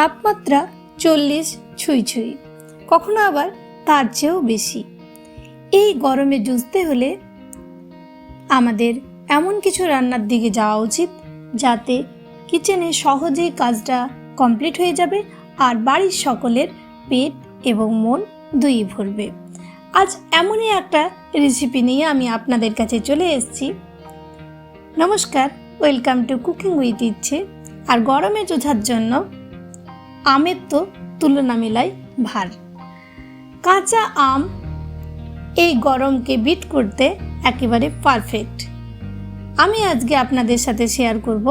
তাপমাত্রা 40 ছুঁই ছুঁই, কখনো আবার তার চেয়েও বেশি। এই গরমে যুঝতে হলে আমাদের এমন কিছু রান্নার দিকে যাওয়া উচিত যাতে কিচেনে সহজেই কাজটা কমপ্লিট হয়ে যাবে আর বাড়ির সকলের পেট এবং মন দুই ভরবে। আজ এমনই একটা রেসিপি নিয়ে আমি আপনাদের কাছে চলে এসেছি। নমস্কার, ওয়েলকাম টু কুকিং উইথ ইচ্ছে। আর গরমে জোঝার জন্য আমের তো তুলনা মেলায় ভার। কাঁচা আম এই গরমকে বিট করতে একেবারে পারফেক্ট। আমি আজকে আপনাদের সাথে শেয়ার করব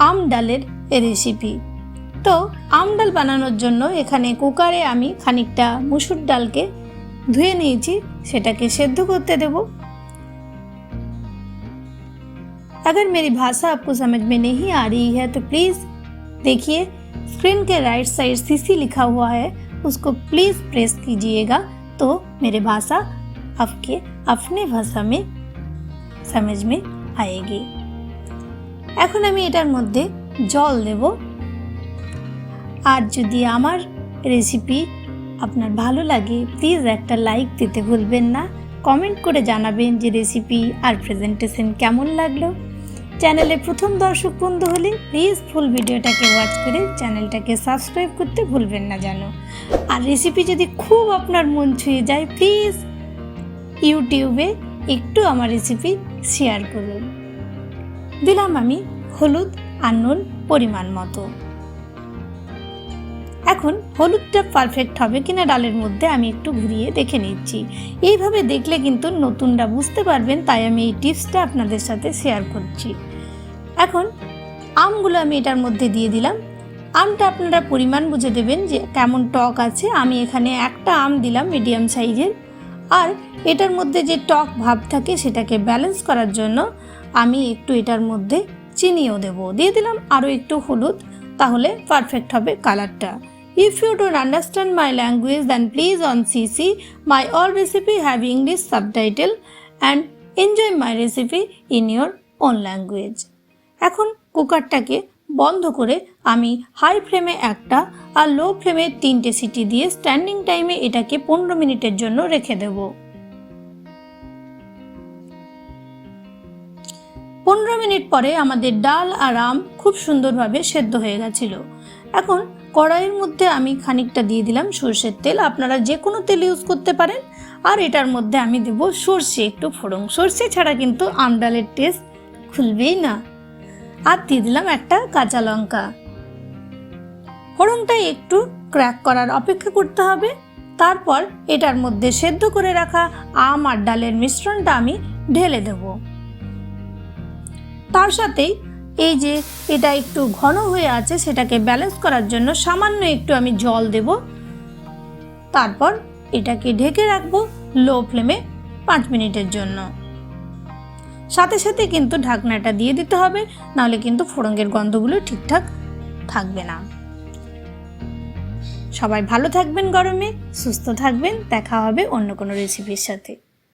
আম ডালের রেসিপি। তো আম ডাল বানানোর জন্য এখানে কুকারে আমি খানিকটা মুসুর ডালকে ধুয়ে নিয়েছি, সেটাকে সেদ্ধ করতে দেব। अगर मेरी भाषा आपको समझ में नहीं आ रही है तो प्लीज़ देखिए, स्क्रीन के राइट साइड सीसी लिखा हुआ है, उसको प्लीज़ प्रेस कीजिएगा तो मेरी भाषा आपके अपने भाषा में समझ में आएगी। এখন আমি এটার মধ্যে জল দেব। আর যদি আমার রেসিপি আপনার ভালো লাগে প্লিজ একটা লাইক দিতে ভুলবেন না। কমেন্ট করে জানাবেন যে রেসিপি আর প্রেজেন্টেশন কেমন লাগলো। চ্যানেলে প্রথম দর্শক বন্ধু হলে প্লিজ ফুল ভিডিওটাকে ওয়াচ করে চ্যানেলটাকে সাবস্ক্রাইব করতে ভুলবেন না যেন। আর রেসিপি যদি খুব আপনার মন ছুঁয়ে যায় প্লিজ ইউটিউবে একটু আমার রেসিপি শেয়ার করুন। দিলাম আমি হলুদ আর নুন পরিমাণ মতো। এখন হলুদটা পারফেক্ট হবে কিনা ডালের মধ্যে আমি একটু ঘুরিয়ে দেখে নিচ্ছি। এইভাবে দেখলে কিন্তু নতুনরা বুঝতে পারবেন, তাই আমি এই টিপসটা আপনাদের সাথে শেয়ার করছি। এখন আমগুলো আমি এটার মধ্যে দিয়ে দিলাম। আমটা আপনারা পরিমাণ বুঝে দেবেন যে কেমন টক আছে। আমি এখানে একটা আম দিলাম মিডিয়াম সাইজের। আর এটার মধ্যে যে টক ভাব থাকে সেটাকে ব্যালেন্স করার জন্য আমি একটু এটার মধ্যে চিনিও দেবো। দিয়ে দিলাম আরও একটু হলুদ, তাহলে পারফেক্ট হবে কালারটা। If you don't understand my language then please on CC my all recipe have English subtitle and enjoy my recipe in your own language. এখন কুকারটাকে বন্ধ করে আমি হাই ফ্লেমে একটা আর লো ফ্লেমে 3টে সিটি দিয়ে স্ট্যান্ডিং টাইমে এটাকে 15 মিনিটের জন্য রেখে দেব। 15 মিনিট পরে আমাদের ডাল আর আম খুব সুন্দরভাবে সেদ্ধ হয়ে গেছিল। এখন কড়াইয়ের মধ্যে আমি খানিকটা দিয়ে দিলাম সর্ষের তেল। আপনারা যে কোনো তেল ইউজ করতে পারেন। আর এটার মধ্যে আমি দেব সর্ষে, একটু ফোড়ন। সর্ষে ছাড়া কিন্তু আম ডালের টেস্ট খুলবেই না। আর দিয়ে দিলাম একটা কাঁচা লঙ্কা। ফোড়নটা একটু ক্র্যাক করার অপেক্ষা করতে হবে। তারপর এটার মধ্যে সেদ্ধ করে রাখা আম আর ডালের মিশ্রণটা আমি ঢেলে দেব। তার সাথেই এই যে এটা একটু ঘন হয়ে আছে সেটাকে ব্যালেন্স করার জন্য সামান্য একটু আমি জল দেব। তারপর এটাকে ঢেকে রাখবো লো ফ্লেমে 5 মিনিটের জন্য। সাথে সাথে কিন্তু ঢাকনাটা দিয়ে দিতে হবে, নাহলে কিন্তু ফোড়নের গন্ধগুলো ঠিকঠাক থাকবে না। সবাই ভালো থাকবেন, গরমে সুস্থ থাকবেন। দেখা হবে অন্য কোনো রেসিপির সাথে।